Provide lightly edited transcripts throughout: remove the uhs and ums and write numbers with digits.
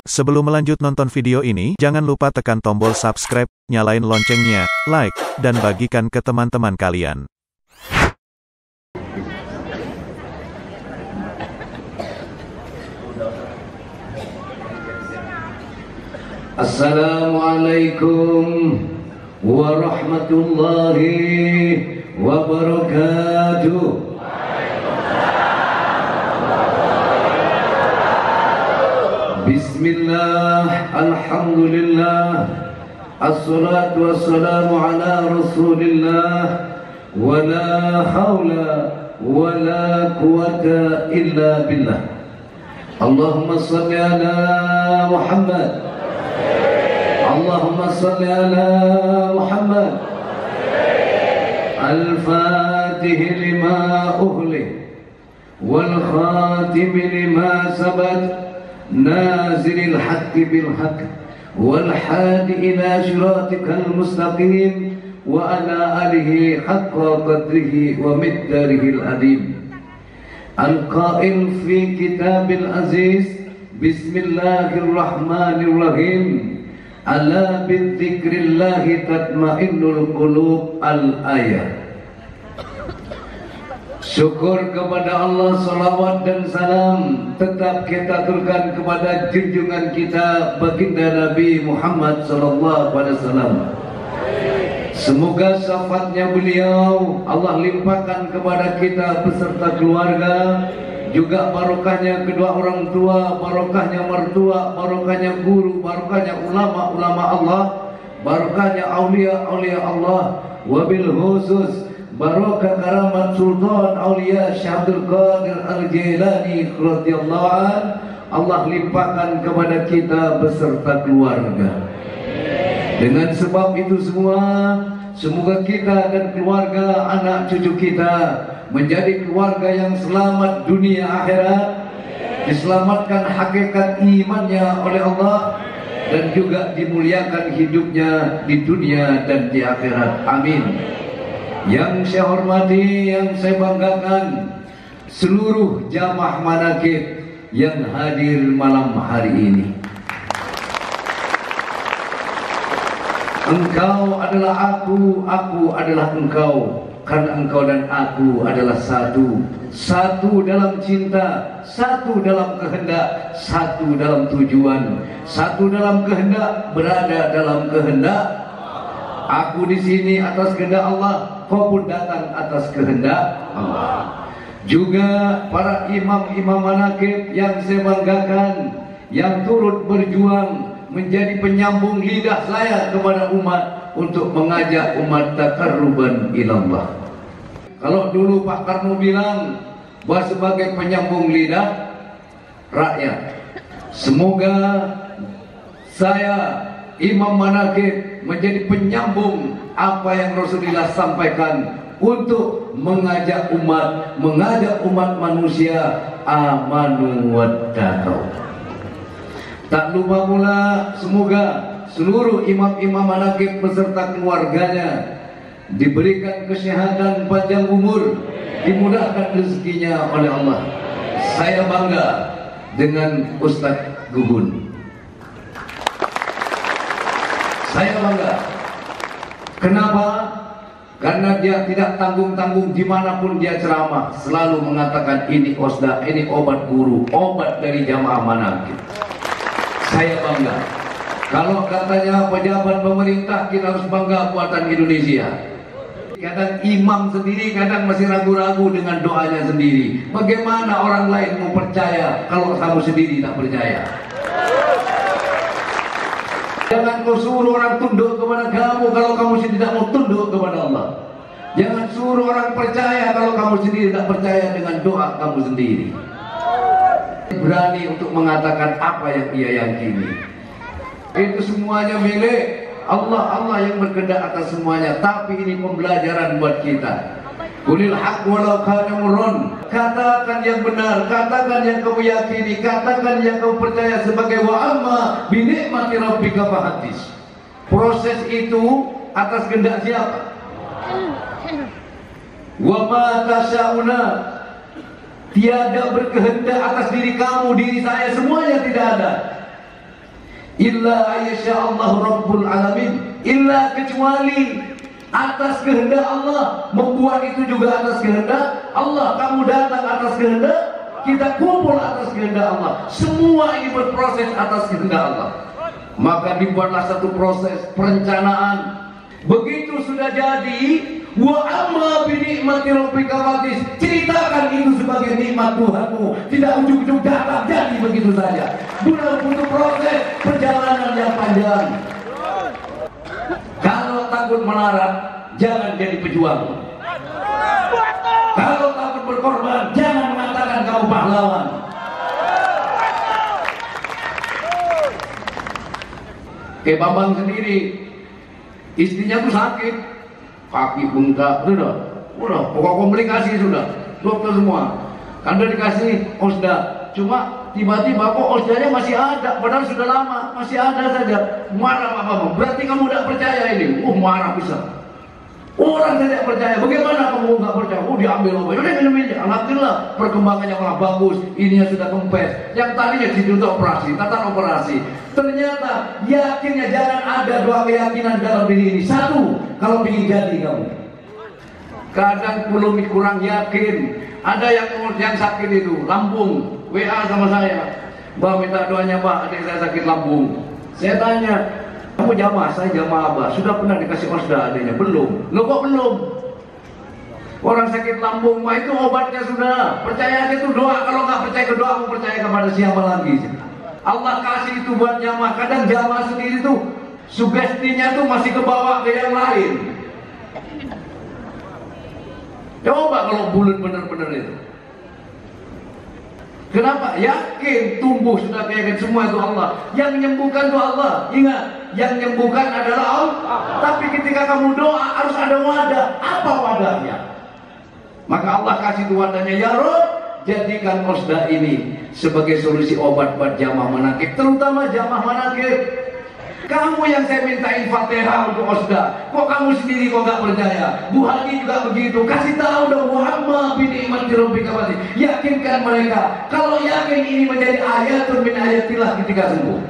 Sebelum melanjut nonton video ini, jangan lupa tekan tombol subscribe, nyalain loncengnya, like, dan bagikan ke teman-teman kalian. Assalamualaikum warahmatullahi wabarakatuh. Bismillah, alhamdulillah, assalatu wassalamu ala rasulillah, wa la hawla wa la quwata illa billah. Allahumma salli ala Muhammad, Allahumma salli ala Muhammad. Al-Fatih lima ughliq wal khatim lima sabat, نازل الحق بالحق والحادي إلى صراطك المستقيم وعلى آله حق قدره ومقداره العظيم. القائل في كتاب العزيز بسم الله الرحمن الرحيم ألا بذكر الله تطمئن القلوب الآية. Syukur kepada Allah, salawat dan salam tetap kita aturkan kepada junjungan kita baginda Nabi Muhammad sallallahu alaihi wasallam. Semoga syafaatnya beliau Allah limpahkan kepada kita beserta keluarga, juga barokahnya kedua orang tua, barokahnya mertua, barokahnya guru, barokahnya ulama-ulama Allah, barokahnya aulia-aulia Allah, wabil khusus barokah karamat Sultan Aulia Syekh Abdul Qadir Al-Jilani radhiyallahu an, Allah limpahkan kepada kita beserta keluarga. Dengan sebab itu semua, semoga kita dan keluarga, anak cucu kita menjadi keluarga yang selamat dunia akhirat, diselamatkan hakikat imannya oleh Allah, dan juga dimuliakan hidupnya di dunia dan di akhirat. Amin. Yang saya hormati, yang saya banggakan, seluruh jamaah manaqib yang hadir malam hari ini. Engkau adalah aku adalah engkau, karena engkau dan aku adalah satu. Satu dalam cinta, satu dalam kehendak, satu dalam tujuan, satu dalam kehendak, berada dalam kehendak. Aku di sini atas kehendak Allah, kau pun datang atas kehendak Allah. Juga para imam-imam manaqib yang saya banggakan, yang turut berjuang menjadi penyambung lidah saya kepada umat untuk mengajak umat taqarruban ilallah. Kalau dulu Pak Karno bilang bahwa sebagai penyambung lidah rakyat, semoga saya imam manaqib menjadi penyambung apa yang Rasulullah sampaikan untuk mengajak umat manusia amanu wattaqau. Tak lupa pula semoga seluruh imam-imam manaqib beserta keluarganya diberikan kesehatan, panjang umur, dimudahkan rezekinya oleh Allah. Saya bangga dengan Ustadz Gugun. Saya bangga. Kenapa? Karena dia tidak tanggung-tanggung dimanapun dia ceramah, selalu mengatakan ini osda, ini obat guru, obat dari jamaah manaqib. Saya bangga. Kalau katanya pejabat pemerintah, kita harus bangga buatan Indonesia. Kadang imam sendiri kadang masih ragu-ragu dengan doanya sendiri. Bagaimana orang lain mau percaya kalau kamu sendiri tak percaya? Jangan kau suruh orang tunduk kepada kamu kalau kamu sendiri tidak mau tunduk kepada Allah. Jangan suruh orang percaya kalau kamu sendiri tidak percaya dengan doa kamu sendiri. Berani untuk mengatakan apa yang ia yakini. Itu semuanya milik Allah. Allah yang berkehendak atas semuanya. Tapi ini pembelajaran buat kita. Qulil haqq walau kana murran. Katakan yang benar, katakan yang kamu yakini, katakan yang kamu percaya sebagai wa amma bi ni'mati rabbika fahaddits. Proses itu atas kehendak siapa? Wa ma tasyauna, tiada berkehendak atas diri kamu, diri saya, semuanya tidak ada. Illa ayyasha Allah Rabbul Alamin, illa kecuali atas kehendak Allah. Membuat itu juga atas kehendak Allah. Kamu datang atas kehendak, kita kumpul atas kehendak Allah. Semua ini berproses atas kehendak Allah. Maka dibuatlah satu proses perencanaan. Begitu sudah jadi, wa amma bi ni'mati rabbika fatis, ceritakan itu sebagai nikmat Tuhanmu. Tidak ujug-ujug datang jadi begitu saja. Butuh proses perjalanan yang panjang. Kalau takut melarat, jangan jadi pejuang. Kalau takut berkorban, jangan mengatakan kamu pahlawan. Kayak Bambang sendiri, istrinya tuh sakit, kaki bengkak, udah pokok komplikasi sudah, dokter semua. Kan udah dikasih osda, cuma tiba-tiba kok osdanya masih ada, padahal sudah lama, masih ada saja. Marah Pak Bambang, berarti kamu tidak percaya ini? Marah bisa. Orang tidak percaya, bagaimana kamu nggak percaya? Diambil obat, udah minum aja. Alhamdulillah, perkembangannya malah bagus. Ininya sudah kempes. Yang tadinya ditunda operasi, tatan operasi. Ternyata yakinnya jangan ada dua keyakinan dalam diri ini. Satu, kalau ingin jadi kamu. Kadang belum kurang yakin. Ada yang sakit itu lambung, WA sama saya. Mbak minta doanya Pak, adik saya sakit lambung. Saya tanya, kamu jamaah, saya jamaah Abah. Sudah pernah dikasih osda adanya? Belum. Loh kok belum? Orang sakit lambung mah itu obatnya sudah. Percaya itu doa. Kalau nggak percaya ke doa, mau percaya kepada siapa lagi? Allah kasih itu buat jamaah. Kadang jamaah sendiri tuh sugestinya tuh masih kebawa ke yang lain. Coba kalau bulat bener-bener itu. Kenapa? Yakin tumbuh sudah kayak semua itu Allah. Yang menyembuhkan itu Allah. Ingat, yang menyembuhkan adalah Allah. Tapi ketika kamu doa harus ada wadah. Apa wadahnya? Maka Allah kasih itu wadahnya. Ya Rob, jadikan osda ini sebagai solusi obat buat jamaah manakib, terutama jamaah manakib. Kamu yang saya mintain Fatihah untuk osda, kok kamu sendiri kok nggak percaya? Bu Haji juga begitu. Kasih tahu dong, Muhammad bin Iman Rabbika fatis. Yakinkan mereka. Kalau yakin ini menjadi ayatun min ayatillah ketika sembuh.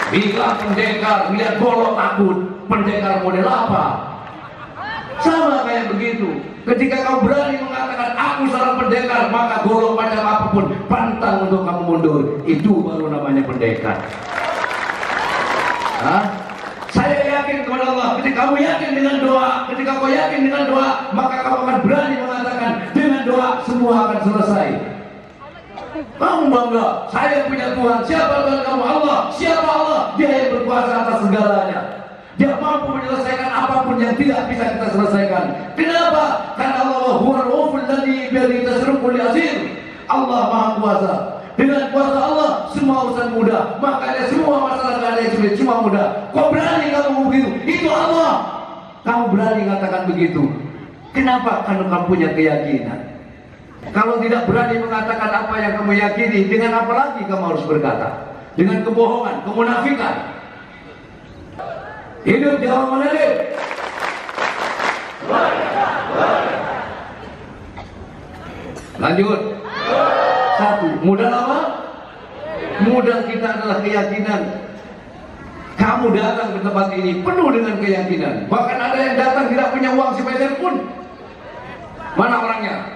Bila pendekar melihat golok takut, pendekar model apa? Sama kayak begitu. Ketika kau berani mengatakan aku seorang pendekar, maka golok macam apapun pantang untuk kamu mundur. Itu baru namanya pendekar. Saya yakin kepada Allah. Ketika kamu yakin dengan doa, ketika kau yakin dengan doa, maka kamu akan berani mengatakan dengan doa semua akan selesai. Kamu bangga, saya punya Tuhan. Siapa Tuhan kamu? Allah. Siapa Allah? Dia yang berkuasa atas segalanya. Dia mampu menyelesaikan apapun yang tidak bisa kita selesaikan. Kenapa? Karena Allah huwal ghafurul ladzi biyadihi tasriful azim. Allah Maha Kuasa. Dengan kuasa Allah semua urusan mudah. Makanya semua masalah tidak ada yang sulit, semua mudah. Kau berani kamu begitu? Itu Allah. Kamu berani katakan begitu. Kenapa? Karena kamu punya keyakinan. Kalau tidak berani mengatakan apa yang kamu yakini, dengan apa lagi kamu harus berkata? Dengan kebohongan, kemunafikan. Hidup jauh meneliti. Lanjut. Satu, modal apa? Modal kita adalah keyakinan. Kamu datang ke tempat ini penuh dengan keyakinan. Bahkan ada yang datang tidak punya uang sepeser pun. Mana orangnya?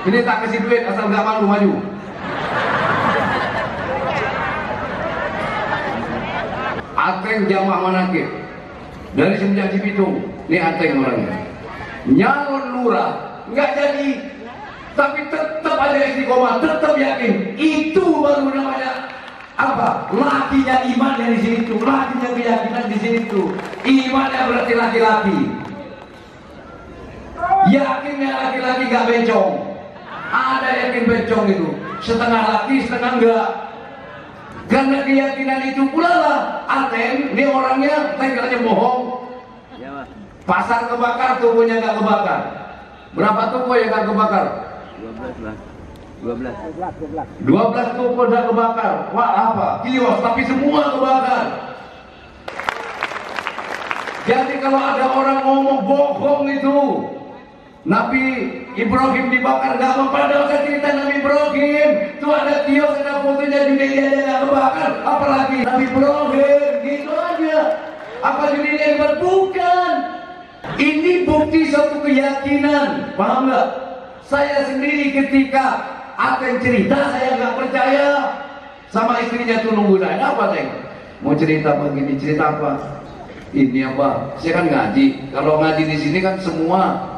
Ini tak kasih duit asal gak malu maju. Ateng jamaah manakib dari Semenjak Cibitung. Ini Ateng orangnya. Nyalon lurah nggak jadi, tapi tetap ada istiqomah, tetap yakin. Itu baru namanya apa? Lakinya iman yang di situ, lakinya keyakinan di situ. Imannya berarti laki-laki. Yakinnya laki-laki gak bencong. Ada yakin bencong itu, setengah laki setengah enggak. Karena keyakinan itu pula lah Ateng, ini orangnya tegalnya bohong. Pasar kebakar, tokonya nggak kebakar. Berapa toko yang nggak kebakar? 12 toko nggak kebakar. Wah apa? Kios, tapi semua kebakar. Jadi kalau ada orang ngomong bohong itu, Nabi Ibrahim dibakar, gak apa-apa. Saya cerita Nabi Ibrahim tuh ada kios, ada fotonya Judelia dia gak kebakar, apalagi Nabi Ibrahim, gitu aja. Apa Judelia hebat? Bukan. Ini bukti suatu keyakinan, paham gak? Saya sendiri ketika Ateng cerita, saya gak percaya. Sama istrinya tuh nunggu saya, apa Teng? Mau cerita begini, cerita apa? Ini apa? Saya kan ngaji. Kalau ngaji di sini kan semua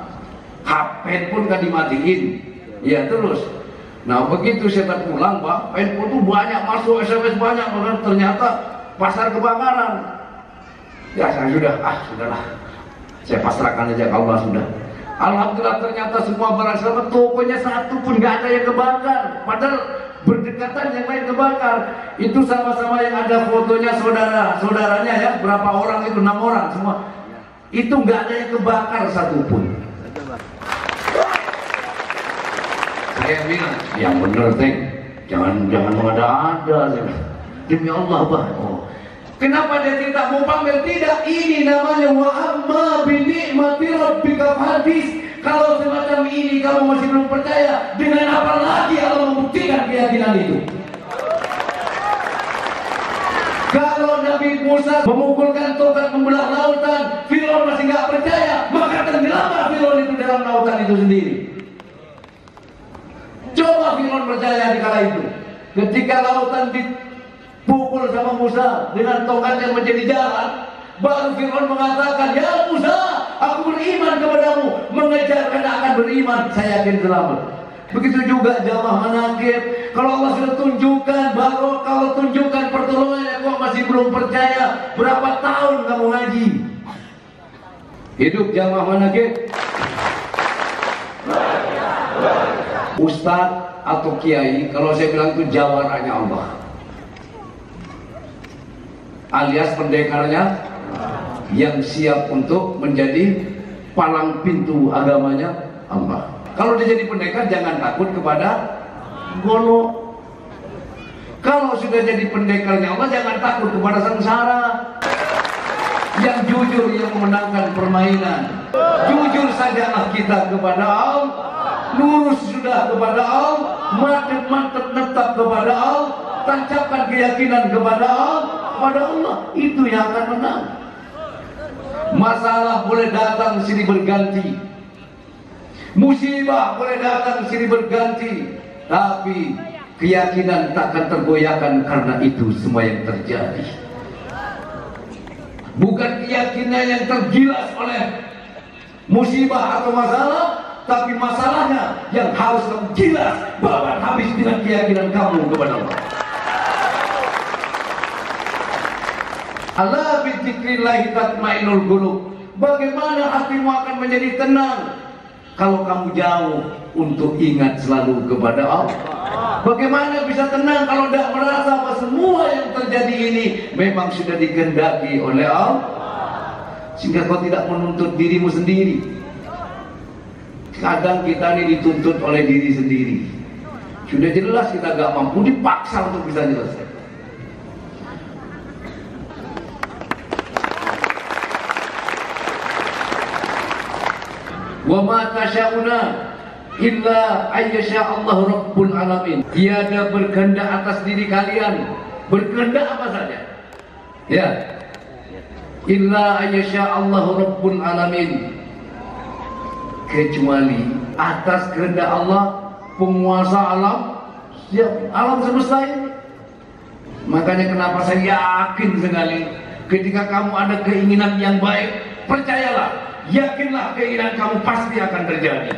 handphone kan dimatiin, ya terus. Nah begitu saya pulang, Pak, handphone tuh banyak masuk, SMS banyak, bahkan ternyata pasar kebakaran. Ya saya sudahlah, saya pasrahkan aja ke Allah sudah. Alhamdulillah ternyata semua barang selamat, tokonya satu pun nggak ada yang kebakar, padahal berdekatan yang lain kebakar. Itu sama-sama yang ada fotonya saudaranya ya, berapa orang itu, 6 orang semua. Itu nggak ada yang kebakar satupun. Saya bilang, yang bener Teng, jangan mengada-ada. Demi Allah, Pak. Oh. Kenapa dia tidak mau pamer? Tidak, ini namanya wa amma bi ni'mati rabbika hadis. Kalau semacam ini kamu masih belum percaya, dengan apa lagi Allah membuktikan keyakinan itu? Kalau Nabi Musa memukulkan tongkat membelah lautan, Firaun masih nggak percaya, maka tenggelamlah Firaun itu dalam lautan itu sendiri. Coba Firaun percaya di kala itu, ketika lautan dipukul sama Musa dengan tongkat yang menjadi jalan, baru Firaun mengatakan, ya Musa, aku beriman kepadamu, mengejar karena akan beriman, saya yakin selamat. Begitu juga jamaah manaqib, kalau Allah sudah tunjukkan, baru kalau tunjukkan pertolongannya, kok masih belum percaya, berapa tahun kamu ngaji? Hidup jamaah manaqib. Ustadz atau kiai, kalau saya bilang itu jawarannya Allah, alias pendekarnya yang siap untuk menjadi palang pintu agamanya Allah. Kalau dia jadi pendekar, jangan takut kepada golok. Kalau sudah jadi pendekarnya Allah, jangan takut kepada sengsara. Yang jujur yang memenangkan permainan. Jujur sajalah kita kepada Allah, lurus sudah kepada Allah, mantap netap kepada Allah, tancapkan keyakinan kepada Allah, itu yang akan menang. Masalah boleh datang silih berganti, musibah boleh datang silih berganti, tapi keyakinan takkan tergoyahkan karena itu semua yang terjadi. Bukan keyakinan yang tergilas oleh musibah atau masalah, tapi masalahnya yang harus kamu gilas, bahkan habis dengan keyakinan kamu kepada Allah. Ala bi dzikrillah tatmainnul qulub. Bagaimana hatimu akan menjadi tenang kalau kamu jauh untuk ingat selalu kepada Allah? Bagaimana bisa tenang kalau tidak merasa bahwa semua yang terjadi ini memang sudah dikehendaki oleh Allah, sehingga kau tidak menuntut dirimu sendiri. Kadang kita ini dituntut oleh diri sendiri. Sudah jelas kita gak mampu, dipaksa untuk bisa selesai. Wa ma tasyauna illa ayyasha Allah Rabbul Alamin. Tiada berkehendak atas diri kalian, berkehendak apa saja, ya, illa ayyasha Allah Rabbul Alamin, kecuali atas kehendak Allah, penguasa alam, alam semesta ini. Makanya kenapa saya yakin sekali, ketika kamu ada keinginan yang baik, percayalah, yakinlah keinginan kamu pasti akan terjadi.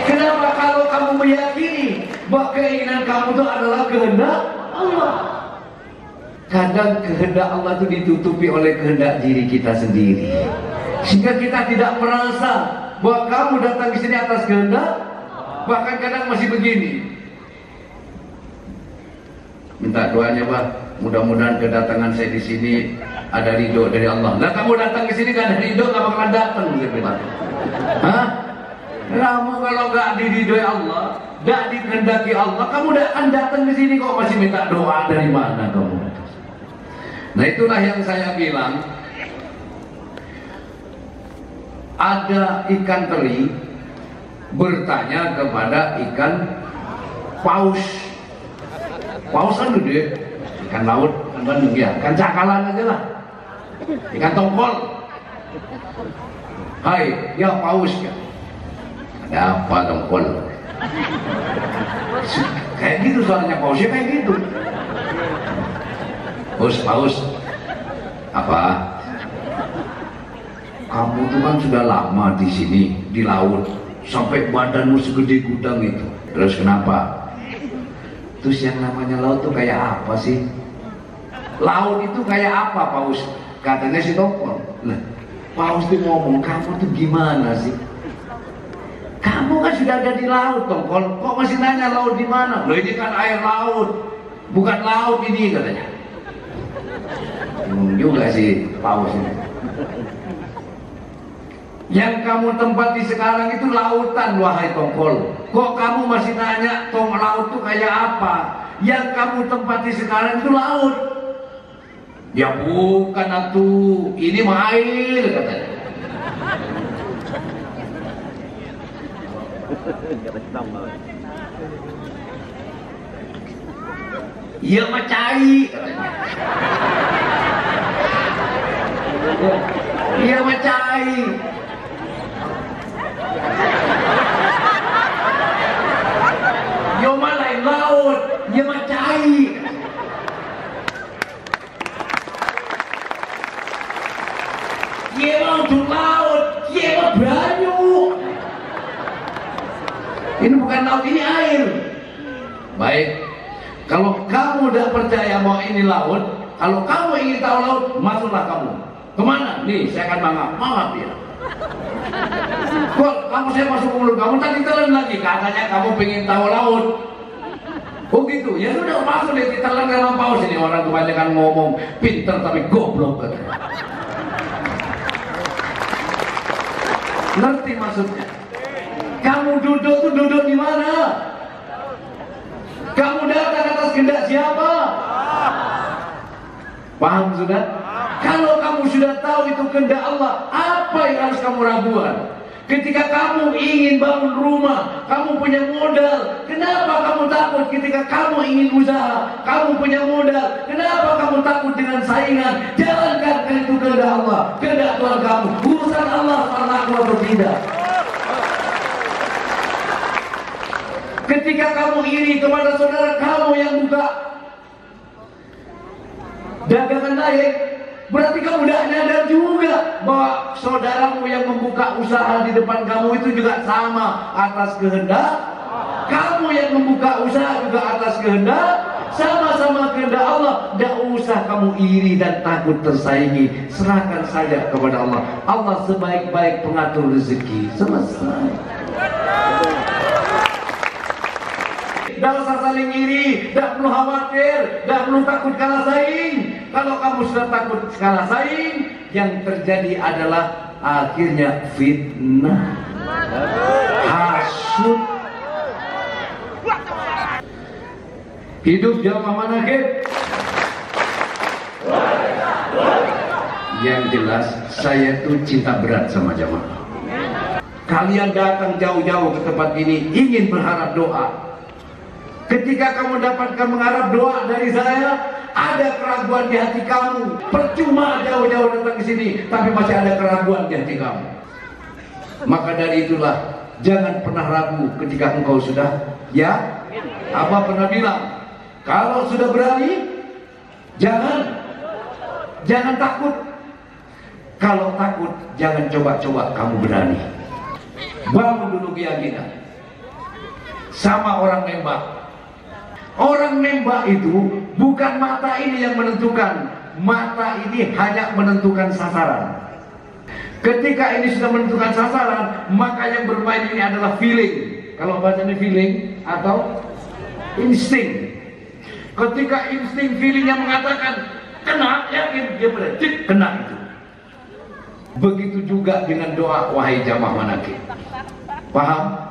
Kenapa? Kalau kamu meyakini bahwa keinginan kamu itu adalah kehendak Allah. Kadang kehendak Allah itu ditutupi oleh kehendak diri kita sendiri, sehingga kita tidak merasa bahwa kamu datang ke sini atas kehendak. Bahkan kadang masih begini, minta doanya Pak, mudah-mudahan kedatangan saya di sini ada ridho dari Allah. Nah kamu datang ke sini gak ada ridho, gak bakalan datang, saya bilang. Hah? Kamu kalau gak diridhoi Allah, gak dikehendaki Allah, kamu gak akan datang ke sini kok masih minta doa. Dari mana kamu? Nah itulah yang saya bilang, ada ikan teri bertanya kepada ikan paus. Paus kan gede, ikan laut kan Bandung ya, ikan cakalan aja lah, ikan tongkol. Hai, ya paus ya. Ada apa tongkol? Kayak gitu suaranya pausnya kayak gitu. Paus, apa? Kamu tuh kan sudah lama di sini di laut, sampai badanmu segede gudang itu. Terus kenapa? Terus yang namanya laut tuh kayak apa sih? Laut itu kayak apa, Paus? Katanya si tongkol. Nah, Paus tuh ngomong, kamu tuh gimana sih? Kamu kan sudah ada di laut, tongkol. Kok masih nanya laut di mana? Loh, ini kan air laut, bukan laut ini, katanya. Bingung juga sih Paus ini. Yang kamu tempati sekarang itu lautan, wahai tongkol. Kok kamu masih nanya laut itu kayak apa? Yang kamu tempati sekarang itu laut. Ya bukan atuh, ini mah air, katanya. Iya mah cai, katanya. Iya mah cai. Yo mah lain laut, iya mah cai. Iya mah untuk laut, iya mah banyu. Ini bukan laut, ini air. Baik, kalau kamu udah percaya bahwa ini laut, kalau kamu ingin tahu laut, masuklah kamu. Kemana? Nih, saya akan mangap ya. Kok kamu saya masuk ke mulut kamu, tadi telan lagi. Katanya kamu pengen tahu laut. Oh gitu, ya sudah masuk deh, ditelan dalam paus. Ini orang kebanyakan ngomong pinter tapi goblok. Ngerti maksudnya? Kamu duduk tuh duduk di mana? Kamu datang atas kehendak siapa? Paham sudah? Kalau kamu sudah tahu itu kehendak Allah, apa yang harus kamu ragukan? Ketika kamu ingin bangun rumah, kamu punya modal, kenapa kamu takut? Ketika kamu ingin usaha, kamu punya modal, kenapa kamu takut dengan saingan? Jalankan itu kehendak Allah, kehendak Tuhan kamu. Urusan Allah karena aku atau tidak. Ketika kamu iri kepada saudara kamu yang buka dagangan lain, berarti kamu tidak nyadar juga bahwa saudaramu yang membuka usaha di depan kamu itu juga sama atas kehendak. Kamu yang membuka usaha juga atas kehendak, sama-sama kehendak Allah. Tidak usah kamu iri dan takut tersaingi. Serahkan saja kepada Allah. Allah sebaik-baik pengatur rezeki. Selesai. Tidak usah saling iri, tidak perlu khawatir, tidak perlu takut kalah saing. Kalau kamu sudah takut kalah saing, yang terjadi adalah akhirnya fitnah, hasud. Hidup jamaah mana ke? Yang jelas saya tuh cinta berat sama jamaah. Kalian datang jauh-jauh ke tempat ini ingin berharap doa. Ketika kamu dapatkan mengharap doa dari saya, ada keraguan di hati kamu. Percuma jauh-jauh datang ke sini, tapi masih ada keraguan di hati kamu. Maka dari itulah, jangan pernah ragu ketika engkau sudah, ya, Abah pernah bilang, kalau sudah berani, jangan takut. Kalau takut, jangan coba-coba kamu berani. Bangun dulu keyakinan. Sama orang nembak. Orang nembak itu bukan mata ini yang menentukan. Mata ini hanya menentukan sasaran. Ketika ini sudah menentukan sasaran, maka yang bermain ini adalah feeling. Kalau bacanya feeling atau insting. Ketika insting feelingnya mengatakan kena, yakin dia berarti kena itu. Begitu juga dengan doa, wahai jamaah manakib. Paham?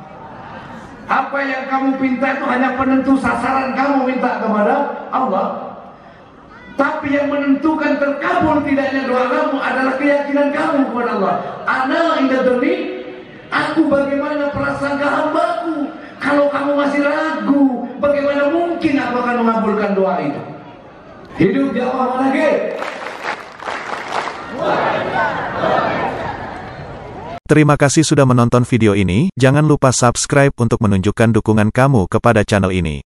Apa yang kamu minta itu hanya penentu sasaran kamu minta kepada Allah. Tapi yang menentukan terkabul tidaknya doa kamu adalah keyakinan kamu kepada Allah. Ana inda dzanni Lalu bagaimana prasangka hambaku? Kalau kamu masih ragu, bagaimana mungkin aku akan mengabulkan doa itu? Hidup di Allah lagi. Terima kasih sudah menonton video ini. Jangan lupa subscribe untuk menunjukkan dukungan kamu kepada channel ini.